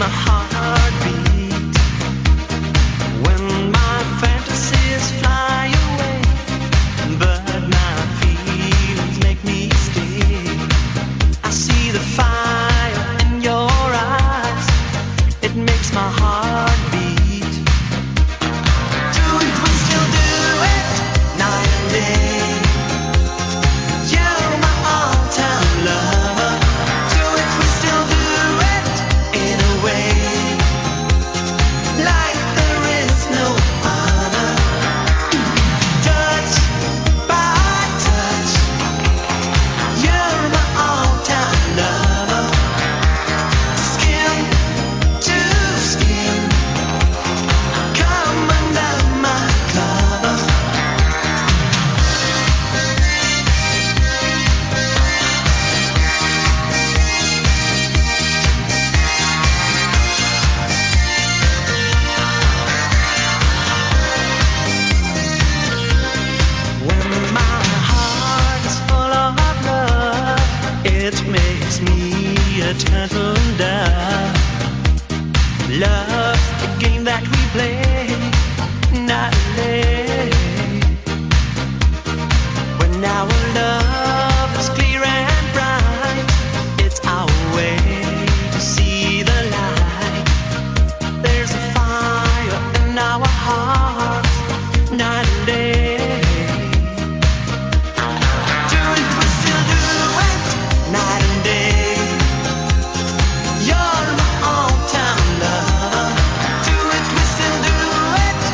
my heart beat when my fantasies fly away, but my feelings make me stay. I see the fire in your eyes, it makes my heart beat. Do it, we still do it, night and day. You're my all-time lover. Do it, we still do it in a way like there is no other. Touch by touch, you're my all-time lover. Skin to skin, come under my cover. When my heart is full of love, it makes me a turtle